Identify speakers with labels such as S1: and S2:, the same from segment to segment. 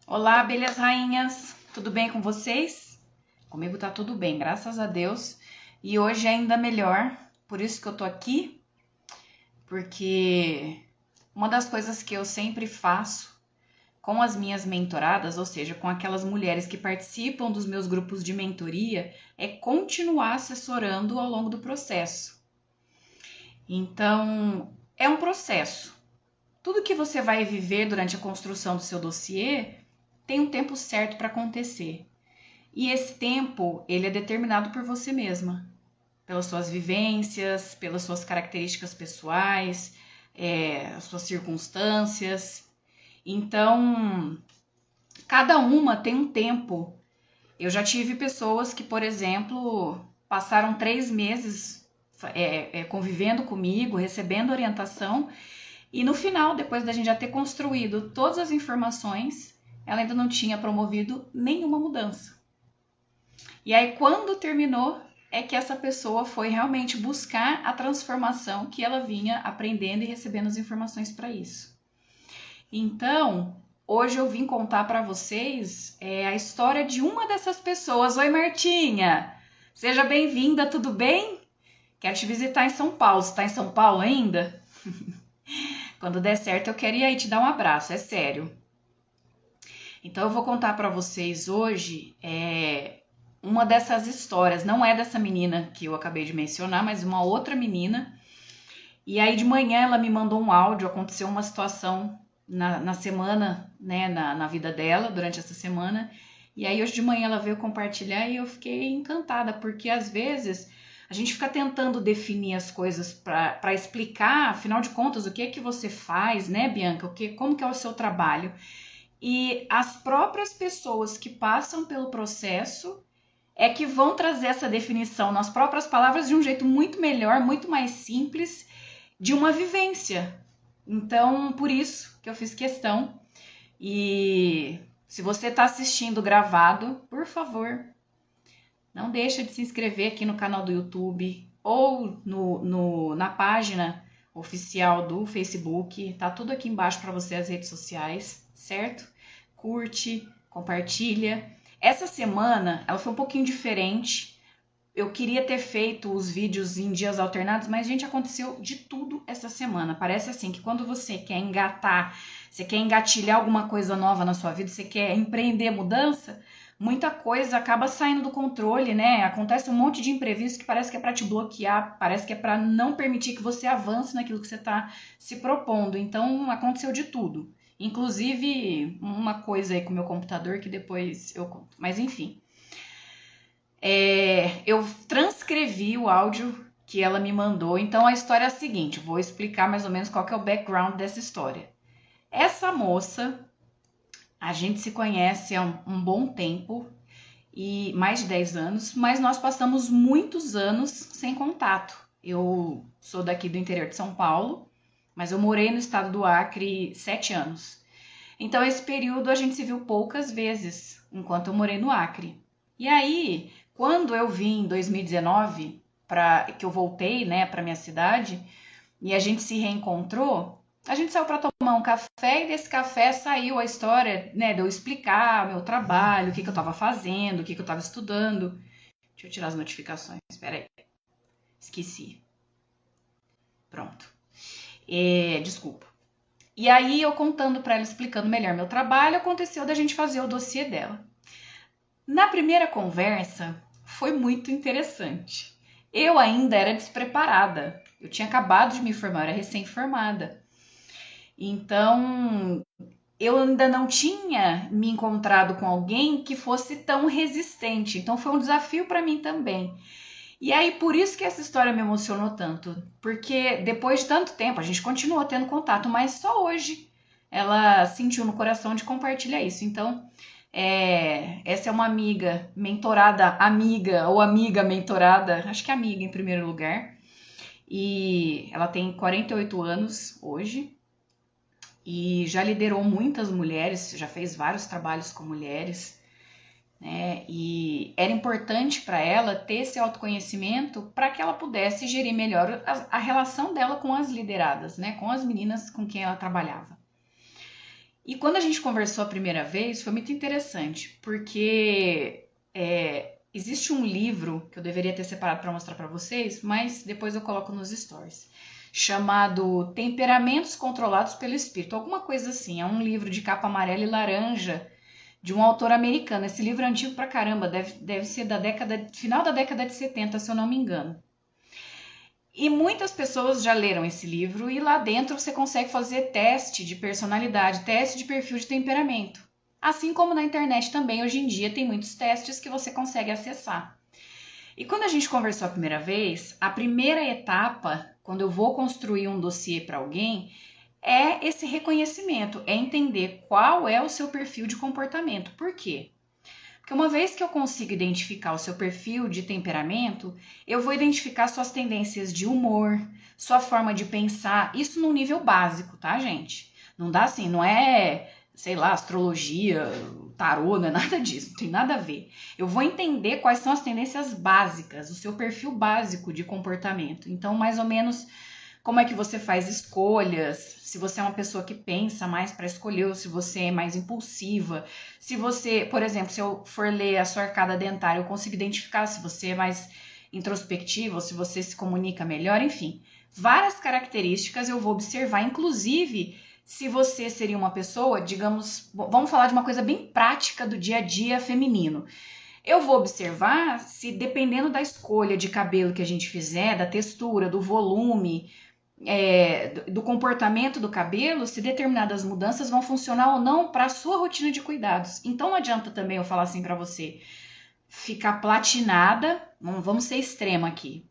S1: Olá, abelhas rainhas, tudo bem com vocês? Comigo tá tudo bem, graças a Deus. E hoje ainda melhor, por isso que eu tô aqui, porque uma das coisas que eu sempre faço com as minhas mentoradas, ou seja, com aquelas mulheres que participam dos meus grupos de mentoria, é continuar assessorando ao longo do processo. Então, é um processo. Tudo que você vai viver durante a construção do seu dossiê tem um tempo certo para acontecer. E esse tempo, ele é determinado por você mesma, pelas suas vivências, pelas suas características pessoais, as suas circunstâncias. Então, cada uma tem um tempo. Eu já tive pessoas que, por exemplo, passaram 3 meses convivendo comigo, recebendo orientação, e no final, depois da gente já ter construído todas as informações, ela ainda não tinha promovido nenhuma mudança. E aí, quando terminou, é que essa pessoa foi realmente buscar a transformação que ela vinha aprendendo e recebendo as informações para isso. Então, hoje eu vim contar para vocês a história de uma dessas pessoas. Oi, Martinha! Seja bem-vinda, tudo bem? Quero te visitar em São Paulo. Você está em São Paulo ainda? Quando der certo, eu quero ir aí te dar um abraço, é sério. Então, eu vou contar para vocês hoje uma dessas histórias. Não é dessa menina que eu acabei de mencionar, mas uma outra menina. E aí, de manhã, ela me mandou um áudio. Aconteceu uma situação na semana, né, na vida dela, durante essa semana. E aí, hoje de manhã, ela veio compartilhar e eu fiquei encantada, porque às vezes a gente fica tentando definir as coisas para explicar, afinal de contas, o que é que você faz, né, Bianca? Como que é o seu trabalho? E as próprias pessoas que passam pelo processo é que vão trazer essa definição nas próprias palavras de um jeito muito melhor, muito mais simples, de uma vivência. Então, por isso que eu fiz questão. E se você está assistindo gravado, por favor, não deixa de se inscrever aqui no canal do YouTube ou na página oficial do Facebook. Tá tudo aqui embaixo para você, as redes sociais, certo? Curte, compartilha. Essa semana, ela foi um pouquinho diferente. Eu queria ter feito os vídeos em dias alternados, mas, gente, aconteceu de tudo essa semana. Parece assim que quando você quer engatar, você quer engatilhar alguma coisa nova na sua vida, você quer empreender mudança, muita coisa acaba saindo do controle, né? Acontece um monte de imprevisto que parece que é para te bloquear, parece que é para não permitir que você avance naquilo que você está se propondo. Então, aconteceu de tudo. Inclusive, uma coisa aí com o meu computador que depois eu conto. Mas, enfim. Eu transcrevi o áudio que ela me mandou. Então, a história é a seguinte. Vou explicar mais ou menos qual que é o background dessa história. Essa moça, a gente se conhece há um bom tempo, e mais de 10 anos, mas nós passamos muitos anos sem contato. Eu sou daqui do interior de São Paulo, mas eu morei no estado do Acre 7 anos. Então, esse período a gente se viu poucas vezes, enquanto eu morei no Acre. E aí, quando eu vim em 2019, que eu voltei, né, para minha cidade, e a gente se reencontrou, a gente saiu para tomar um café e desse café saiu a história, né, de eu explicar meu trabalho, o que eu estava fazendo, o que eu estava estudando. Deixa eu tirar as notificações, espera aí. Esqueci. Pronto. Desculpa. E aí, eu contando para ela, explicando melhor meu trabalho, aconteceu da gente fazer o dossiê dela. Na primeira conversa, foi muito interessante. Eu ainda era despreparada. Eu tinha acabado de me formar, eu era recém-formada. Então, eu ainda não tinha me encontrado com alguém que fosse tão resistente. Então, foi um desafio para mim também. E aí, por isso que essa história me emocionou tanto. Porque depois de tanto tempo, a gente continuou tendo contato, mas só hoje ela sentiu no coração de compartilhar isso. Então, essa é uma amiga mentorada, amiga ou amiga mentorada, acho que amiga em primeiro lugar. E ela tem 48 anos hoje e já liderou muitas mulheres, já fez vários trabalhos com mulheres. né? E era importante para ela ter esse autoconhecimento para que ela pudesse gerir melhor a relação dela com as lideradas, né? Com as meninas com quem ela trabalhava. E quando a gente conversou a primeira vez, foi muito interessante, porque existe um livro que eu deveria ter separado para mostrar para vocês, mas depois eu coloco nos stories, chamado Temperamentos Controlados pelo Espírito, alguma coisa assim. É um livro de capa amarela e laranja, de um autor americano. Esse livro é antigo pra caramba, deve ser final da década de 70, se eu não me engano. E muitas pessoas já leram esse livro e lá dentro você consegue fazer teste de personalidade, teste de perfil de temperamento. Assim como na internet também, hoje em dia, tem muitos testes que você consegue acessar. E quando a gente conversou a primeira vez, a primeira etapa, quando eu vou construir um dossiê para alguém, é esse reconhecimento, é entender qual é o seu perfil de comportamento. Por quê? Porque uma vez que eu consigo identificar o seu perfil de temperamento, eu vou identificar suas tendências de humor, sua forma de pensar, isso num nível básico, tá, gente? Não dá assim, não é, sei lá, astrologia, tarô, não é nada disso, não tem nada a ver. Eu vou entender quais são as tendências básicas, o seu perfil básico de comportamento. Então, mais ou menos, como é que você faz escolhas, se você é uma pessoa que pensa mais para escolher, ou se você é mais impulsiva, se você, por exemplo, se eu for ler a sua arcada dentária, eu consigo identificar se você é mais introspectivo, ou se você se comunica melhor, enfim. Várias características eu vou observar, inclusive se você seria uma pessoa, digamos, vamos falar de uma coisa bem prática do dia a dia feminino. Eu vou observar se, dependendo da escolha de cabelo que a gente fizer, da textura, do volume, do comportamento do cabelo, se determinadas mudanças vão funcionar ou não para a sua rotina de cuidados. Então não adianta também eu falar assim para você, ficar platinada, vamos ser extrema aqui.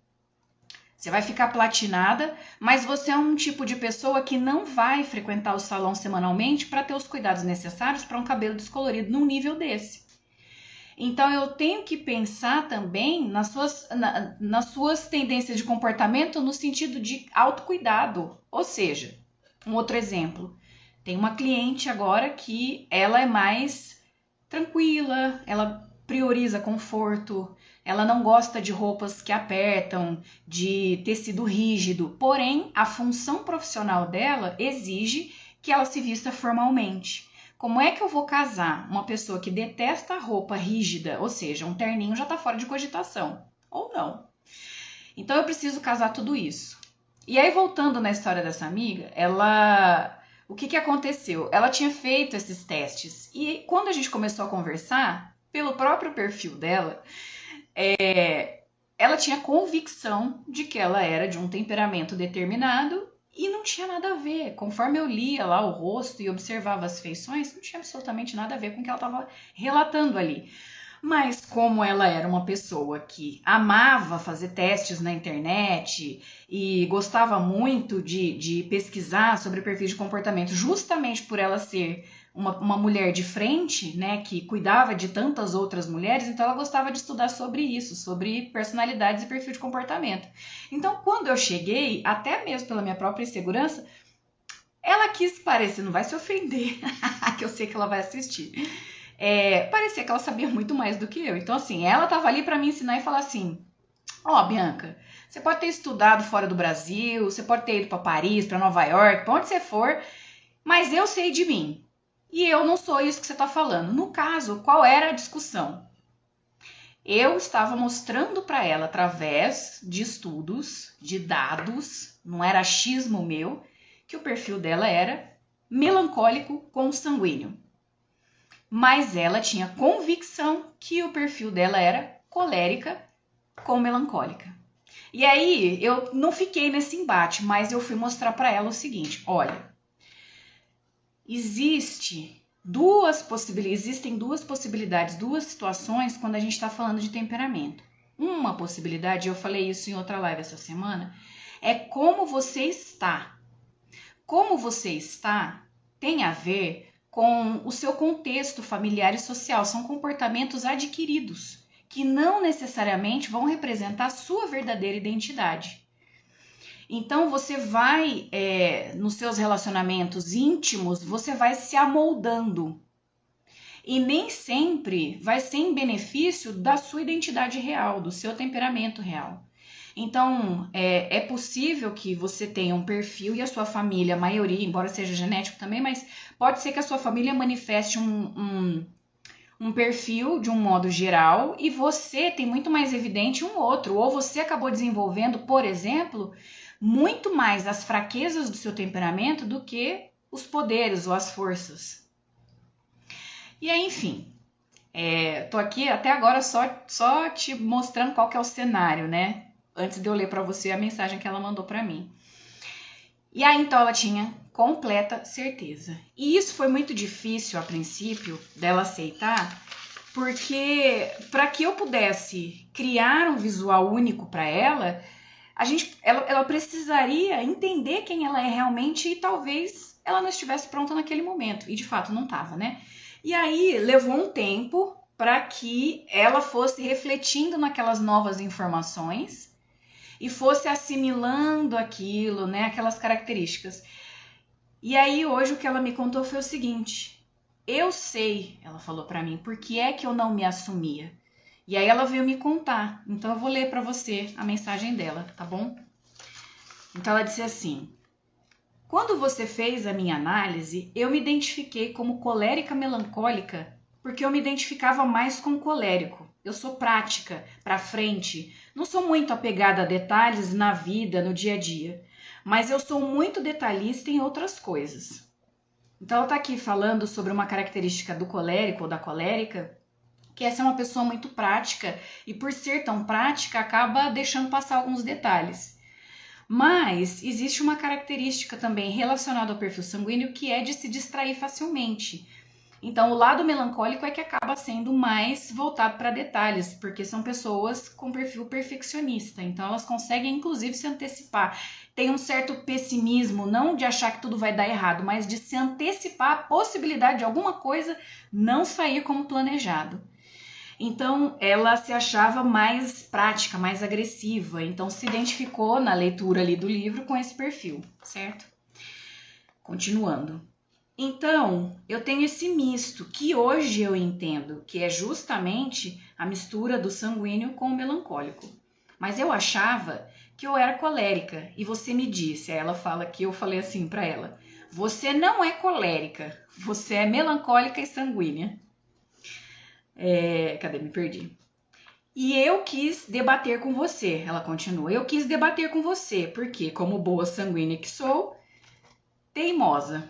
S1: Você vai ficar platinada, mas você é um tipo de pessoa que não vai frequentar o salão semanalmente para ter os cuidados necessários para um cabelo descolorido num nível desse. Então, eu tenho que pensar também nas suas tendências de comportamento no sentido de autocuidado. Ou seja, um outro exemplo. Tem uma cliente agora que ela é mais tranquila, ela prioriza conforto, ela não gosta de roupas que apertam, de tecido rígido. Porém, a função profissional dela exige que ela se vista formalmente. Como é que eu vou casar uma pessoa que detesta roupa rígida, ou seja, um terninho já está fora de cogitação, ou não? Então eu preciso casar tudo isso. E aí, voltando na história dessa amiga, o que aconteceu? Ela tinha feito esses testes e quando a gente começou a conversar, pelo próprio perfil dela, ela tinha convicção de que ela era de um temperamento determinado e não tinha nada a ver. Conforme eu lia lá o rosto e observava as feições, não tinha absolutamente nada a ver com o que ela estava relatando ali. Mas como ela era uma pessoa que amava fazer testes na internet e gostava muito de pesquisar sobre perfil de comportamento, justamente por ela ser uma mulher de frente, né, que cuidava de tantas outras mulheres, então ela gostava de estudar sobre isso, sobre personalidades e perfil de comportamento. Então, quando eu cheguei, até mesmo pela minha própria insegurança, ela quis parecer, não vai se ofender, que eu sei que ela vai assistir, parecia que ela sabia muito mais do que eu. Então, assim, ela estava ali para me ensinar e falar assim, Bianca, você pode ter estudado fora do Brasil, você pode ter ido para Paris, para Nova York, para onde você for, mas eu sei de mim. E eu não sou isso que você está falando. No caso, qual era a discussão? Eu estava mostrando para ela, através de estudos, de dados, não era achismo meu, que o perfil dela era melancólico com sanguíneo. Mas ela tinha convicção que o perfil dela era colérica com melancólica. E aí, eu não fiquei nesse embate, mas eu fui mostrar para ela o seguinte, olha, existem duas possibilidades, duas situações quando a gente está falando de temperamento. Uma possibilidade, eu falei isso em outra live essa semana, é como você está. Como você está tem a ver com o seu contexto familiar e social. São comportamentos adquiridos, que não necessariamente vão representar a sua verdadeira identidade. Então, você vai, nos seus relacionamentos íntimos, você vai se amoldando. E nem sempre vai ser em benefício da sua identidade real, do seu temperamento real. Então, é possível que você tenha um perfil e a sua família, a maioria, embora seja genético também, mas pode ser que a sua família manifeste um perfil de um modo geral e você tem muito mais evidente um outro. Ou você acabou desenvolvendo, por exemplo, muito mais as fraquezas do seu temperamento do que os poderes ou as forças. E aí, enfim, tô aqui até agora só te mostrando qual que é o cenário, né? Antes de eu ler para você a mensagem que ela mandou para mim. E aí, então, ela tinha completa certeza. E isso foi muito difícil, a princípio, dela aceitar, porque para que eu pudesse criar um visual único para ela, ela precisaria entender quem ela é realmente e talvez ela não estivesse pronta naquele momento. E, de fato, não estava, né? E aí, levou um tempo para que ela fosse refletindo naquelas novas informações e fosse assimilando aquilo, né, aquelas características. E aí hoje o que ela me contou foi o seguinte: eu sei, ela falou para mim, por que é que eu não me assumia. E aí ela veio me contar. Então eu vou ler para você a mensagem dela, tá bom? Então ela disse assim: quando você fez a minha análise, eu me identifiquei como colérica melancólica porque eu me identificava mais com colérico. Eu sou prática, pra frente, não sou muito apegada a detalhes na vida, no dia a dia, mas eu sou muito detalhista em outras coisas. Então ela está aqui falando sobre uma característica do colérico ou da colérica, que é ser uma pessoa muito prática e por ser tão prática acaba deixando passar alguns detalhes. Mas existe uma característica também relacionada ao perfil sanguíneo que é de se distrair facilmente. Então, o lado melancólico é que acaba sendo mais voltado para detalhes, porque são pessoas com perfil perfeccionista. Então, elas conseguem, inclusive, se antecipar. Tem um certo pessimismo, não de achar que tudo vai dar errado, mas de se antecipar a possibilidade de alguma coisa não sair como planejado. Então, ela se achava mais prática, mais agressiva. Então, se identificou na leitura ali do livro com esse perfil, certo? Continuando. Então, eu tenho esse misto, que hoje eu entendo, que é justamente a mistura do sanguíneo com o melancólico. Mas eu achava que eu era colérica, e você me disse, ela fala que eu falei assim para ela: você não é colérica, você é melancólica e sanguínea. Cadê? Me perdi. E eu quis debater com você, ela continua, eu quis debater com você, porque como boa sanguínea que sou, teimosa.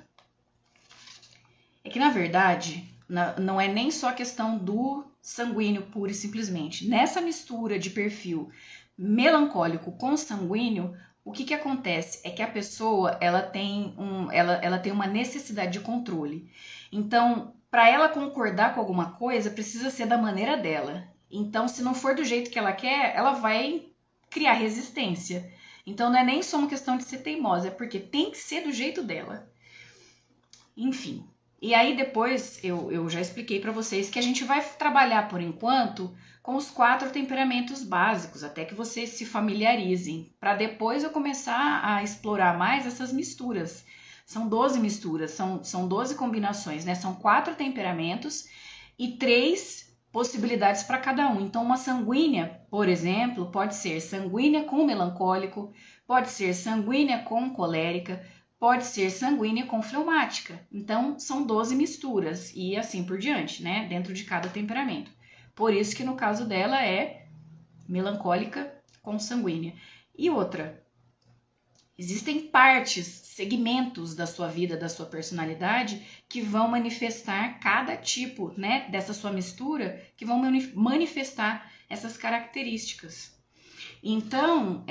S1: É que, na verdade, não é nem só a questão do sanguíneo puro e simplesmente. Nessa mistura de perfil melancólico com sanguíneo, o que acontece é que a pessoa ela tem uma necessidade de controle. Então, para ela concordar com alguma coisa, precisa ser da maneira dela. Então, se não for do jeito que ela quer, ela vai criar resistência. Então, não é nem só uma questão de ser teimosa, é porque tem que ser do jeito dela. Enfim. E aí depois eu já expliquei para vocês que a gente vai trabalhar por enquanto com os 4 temperamentos básicos, até que vocês se familiarizem, para depois eu começar a explorar mais essas misturas. São 12 misturas, são 12 combinações, né? São 4 temperamentos e 3 possibilidades para cada um. Então uma sanguínea, por exemplo, pode ser sanguínea com melancólico, pode ser sanguínea com colérica, pode ser sanguínea com fleumática. Então, são 12 misturas e assim por diante, né? Dentro de cada temperamento. Por isso que no caso dela é melancólica com sanguínea. E outra, existem partes, segmentos da sua vida, da sua personalidade, que vão manifestar cada tipo, né? Dessa sua mistura, que vão manifestar essas características. Então,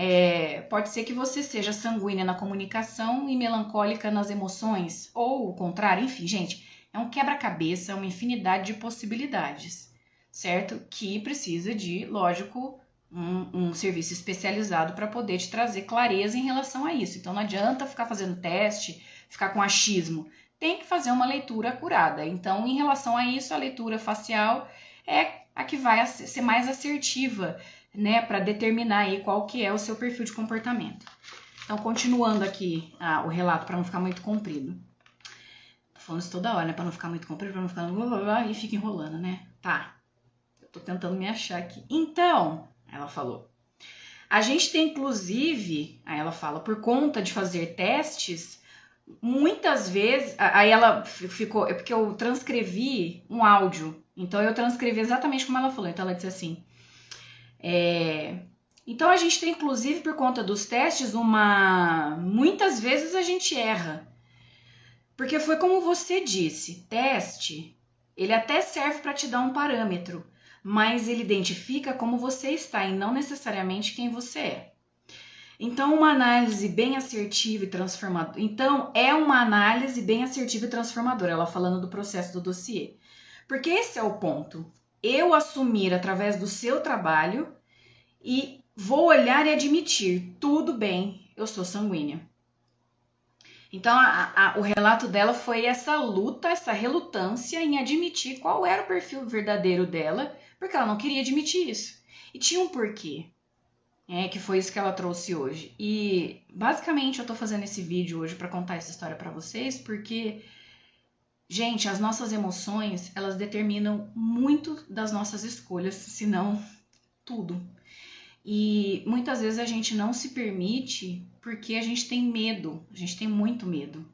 S1: pode ser que você seja sanguínea na comunicação e melancólica nas emoções, ou o contrário, enfim, gente, é um quebra-cabeça, uma infinidade de possibilidades, certo? Que precisa de, lógico, um serviço especializado para poder te trazer clareza em relação a isso. Então, não adianta ficar fazendo teste, ficar com achismo, tem que fazer uma leitura acurada. Então, em relação a isso, a leitura facial é a que vai ser mais assertiva, né, para determinar aí qual que é o seu perfil de comportamento. Então, continuando aqui o relato para não ficar muito comprido. falando isso toda hora, né? Pra não ficar muito comprido, pra não ficar... E fica enrolando, né? Tá. Eu tô tentando me achar aqui. Então, ela falou. A gente tem, inclusive... Aí ela fala, por conta de fazer testes, muitas vezes... Aí ela ficou... É porque eu transcrevi um áudio. Então, eu transcrevi exatamente como ela falou. Então, ela disse assim... Então, a gente tem, inclusive, por conta dos testes, muitas vezes a gente erra. Porque foi como você disse, teste, ele até serve para te dar um parâmetro, mas ele identifica como você está e não necessariamente quem você é. Então, uma análise bem assertiva e transformadora. Então, é uma análise bem assertiva e transformadora, ela falando do processo do dossiê. Porque esse é o ponto. Eu assumir através do seu trabalho e vou olhar e admitir, tudo bem, eu sou sanguínea. Então, o relato dela foi essa luta, essa relutância em admitir qual era o perfil verdadeiro dela, porque ela não queria admitir isso. E tinha um porquê, que foi isso que ela trouxe hoje. E, basicamente, eu tô fazendo esse vídeo hoje para contar essa história para vocês, porque, gente, as nossas emoções, elas determinam muito das nossas escolhas, se não tudo. E muitas vezes a gente não se permite porque a gente tem medo, a gente tem muito medo.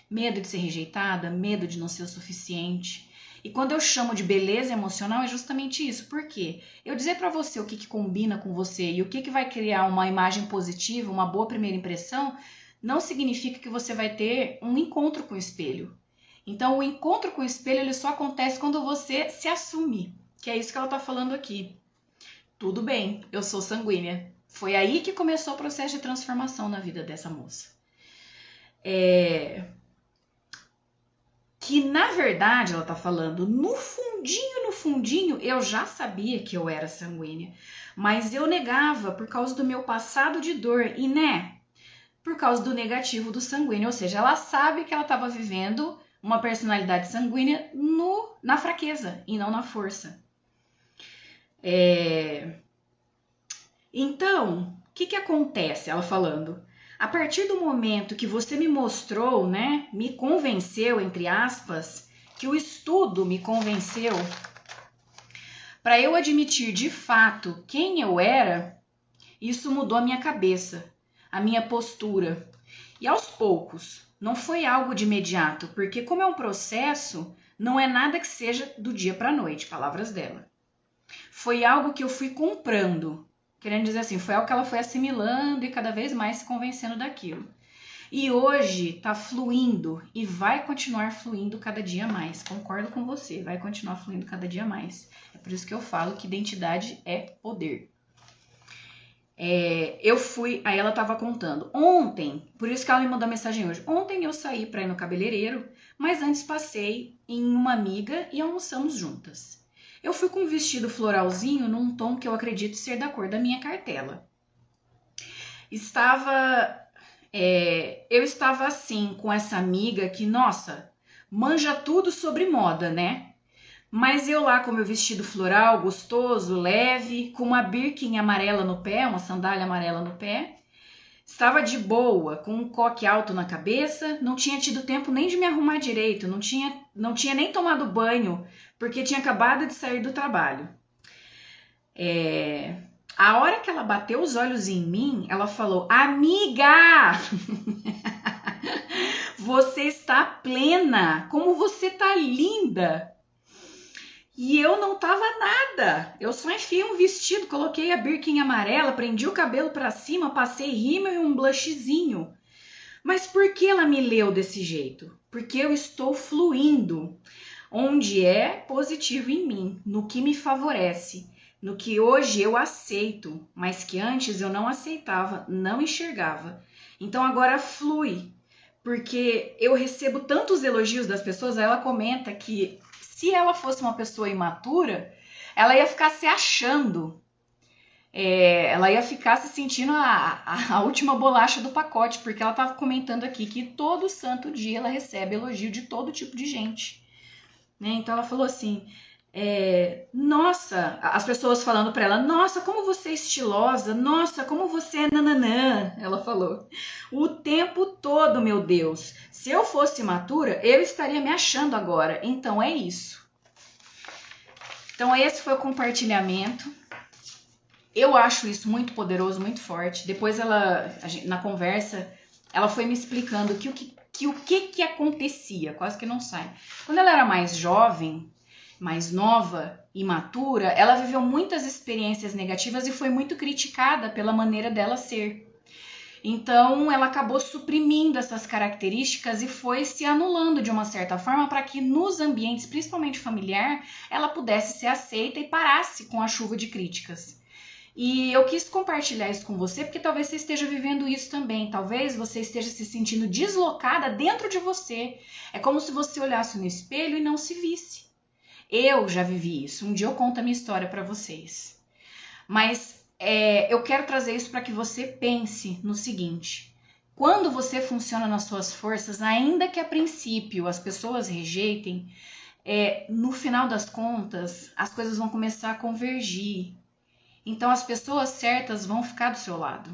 S1: Medo de ser rejeitada, medo de não ser o suficiente. E quando eu chamo de beleza emocional é justamente isso. Por quê? Eu dizer para você o que combina com você e o que vai criar uma imagem positiva, uma boa primeira impressão, não significa que você vai ter um encontro com o espelho. Então o encontro com o espelho ele só acontece quando você se assume, que é isso que ela está falando aqui. Tudo bem, eu sou sanguínea. Foi aí que começou o processo de transformação na vida dessa moça. Que na verdade, ela tá falando, no fundinho, eu já sabia que eu era sanguínea. Mas eu negava por causa do meu passado de dor e, por causa do negativo do sanguíneo. Ou seja, ela sabe que ela estava vivendo uma personalidade sanguínea na fraqueza e não na força. Então, o que acontece? Ela falando, a partir do momento que você me mostrou, me convenceu, entre aspas, que o estudo me convenceu, para eu admitir de fato quem eu era, isso mudou a minha cabeça, a minha postura. E aos poucos, não foi algo de imediato, porque como é um processo, não é nada que seja do dia para a noite, palavras dela. Foi algo que eu fui comprando, querendo dizer assim, foi algo que ela foi assimilando e cada vez mais se convencendo daquilo. E hoje tá fluindo e vai continuar fluindo cada dia mais. Concordo com você, vai continuar fluindo cada dia mais. É por isso que eu falo que identidade é poder. Aí ela tava contando, ontem, por isso que ela me mandou a mensagem hoje, ontem eu saí para ir no cabeleireiro, mas antes passei em uma amiga e almoçamos juntas. Eu fui com um vestido floralzinho num tom que eu acredito ser da cor da minha cartela. Eu estava assim com essa amiga que, nossa, manja tudo sobre moda, Mas eu lá com meu vestido floral, gostoso, leve, com uma Birkin amarela no pé, uma sandália amarela no pé. Estava de boa, com um coque alto na cabeça, não tinha tido tempo nem de me arrumar direito, não tinha nem tomado banho, porque tinha acabado de sair do trabalho. A hora que ela bateu os olhos em mim, ela falou, amiga, você está plena, como você está linda. E eu não tava nada, eu só enfiei um vestido, coloquei a Birkin amarela, prendi o cabelo pra cima, passei rímel e um blushzinho. Mas por que ela me leu desse jeito? Porque eu estou fluindo, onde é positivo em mim, no que me favorece, no que hoje eu aceito, mas que antes eu não aceitava, não enxergava. Então agora flui, porque eu recebo tantos elogios das pessoas, aí ela comenta que se ela fosse uma pessoa imatura, ela ia ficar se achando. Ela ia ficar se sentindo a última bolacha do pacote, porque ela estava comentando aqui que todo santo dia ela recebe elogio de todo tipo de gente. Então ela falou assim, nossa, as pessoas falando para ela, nossa, como você é estilosa, nossa, como você é nananã, ela falou. O tempo todo, meu Deus, Se eu fosse imatura, eu estaria me achando agora. Então é isso. Então esse foi o compartilhamento. Eu acho isso muito poderoso, muito forte. Depois na conversa, ela foi me explicando o que acontecia, quase que não sai. Quando ela era mais jovem, mais nova, imatura, ela viveu muitas experiências negativas e foi muito criticada pela maneira dela ser. Então, ela acabou suprimindo essas características e foi se anulando de uma certa forma para que nos ambientes, principalmente familiar, ela pudesse ser aceita e parasse com a chuva de críticas. E eu quis compartilhar isso com você porque talvez você esteja vivendo isso também. Talvez você esteja se sentindo deslocada dentro de você. É como se você olhasse no espelho e não se visse. Eu já vivi isso. Um dia eu conto a minha história para vocês. Mas eu quero trazer isso para que você pense no seguinte. Quando você funciona nas suas forças, ainda que a princípio as pessoas rejeitem, no final das contas, as coisas vão começar a convergir. Então as pessoas certas vão ficar do seu lado.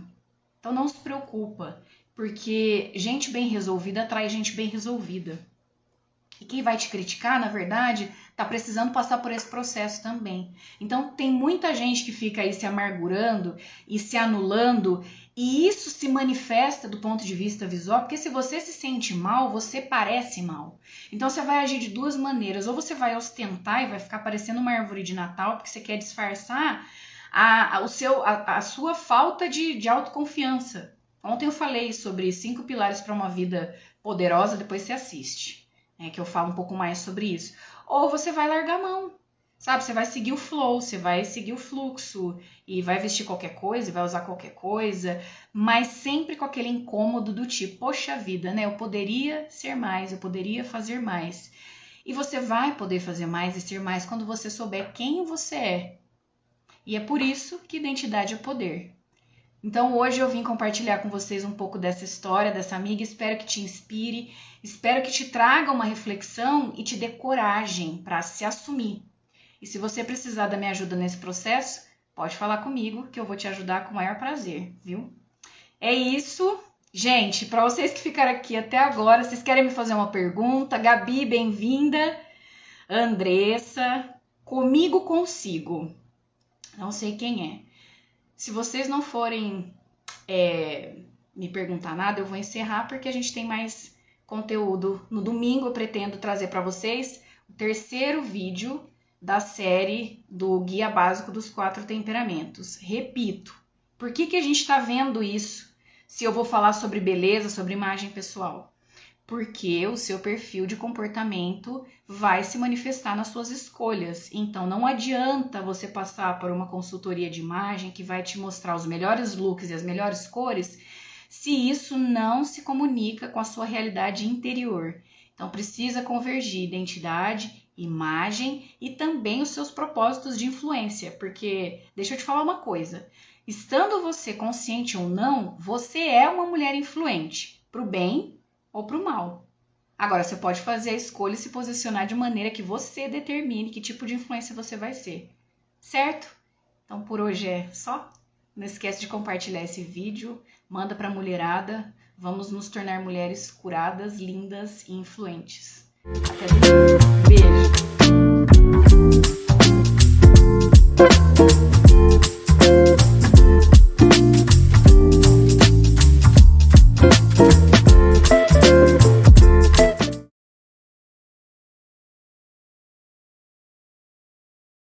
S1: Então não se preocupa, porque gente bem resolvida atrai gente bem resolvida. E quem vai te criticar, na verdade, está precisando passar por esse processo também. Então tem muita gente que fica aí se amargurando e se anulando, e isso se manifesta do ponto de vista visual, porque se você se sente mal, você parece mal. Então você vai agir de duas maneiras. Ou você vai ostentar e vai ficar parecendo uma árvore de Natal, porque você quer disfarçar a sua falta de autoconfiança. Ontem eu falei sobre 5 pilares para uma vida poderosa, depois você assiste. Que eu falo um pouco mais sobre isso. Ou você vai largar a mão, sabe? Você vai seguir o flow, você vai seguir o fluxo e vai vestir qualquer coisa, vai usar qualquer coisa, mas sempre com aquele incômodo do tipo, poxa vida, né? Eu poderia ser mais, eu poderia fazer mais. E você vai poder fazer mais e ser mais quando você souber quem você é. E é por isso que identidade é poder. Então hoje eu vim compartilhar com vocês um pouco dessa história, dessa amiga, espero que te inspire, espero que te traga uma reflexão e te dê coragem para se assumir. E se você precisar da minha ajuda nesse processo, pode falar comigo que eu vou te ajudar com o maior prazer, viu? É isso. Gente, para vocês que ficaram aqui até agora, vocês querem me fazer uma pergunta? Gabi, bem-vinda. Andressa, comigo consigo. Não sei quem é. Se vocês não forem me perguntar nada, eu vou encerrar porque a gente tem mais conteúdo. No domingo eu pretendo trazer para vocês o 3º vídeo da série do Guia Básico dos 4 Temperamentos. Repito, por que a gente está vendo isso se eu vou falar sobre beleza, sobre imagem pessoal? Porque o seu perfil de comportamento vai se manifestar nas suas escolhas. Então, não adianta você passar por uma consultoria de imagem que vai te mostrar os melhores looks e as melhores cores se isso não se comunica com a sua realidade interior. Então, precisa convergir identidade, imagem e também os seus propósitos de influência. Porque, deixa eu te falar uma coisa, estando você consciente ou não, você é uma mulher influente, para o bem ou para o mal. Agora, você pode fazer a escolha e se posicionar de maneira que você determine que tipo de influência você vai ser. Certo? Então, por hoje é só. Não esquece de compartilhar esse vídeo. Manda para a mulherada. Vamos nos tornar mulheres curadas, lindas e influentes. Até domingo. Beijo!